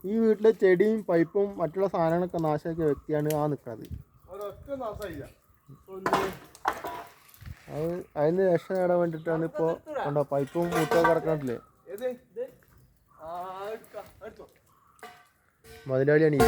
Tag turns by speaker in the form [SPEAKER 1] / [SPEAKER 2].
[SPEAKER 1] ഈ വീട്ടിലെ ചെടിയും പൈപ്പും മറ്റുള്ള സാധനങ്ങളൊക്കെ നാശമാക്കിയ വ്യക്തിയാണ് ആ നിൽക്കുന്നത്. അത് അതിന് രക്ഷ നേടാൻ വേണ്ടിയിട്ടാണ് ഇപ്പോൾ കണ്ടോ പൈപ്പും മൂട്ടൊക്കെ കിടക്കണില്ലേ. മുതലാളിയാണ് ഈ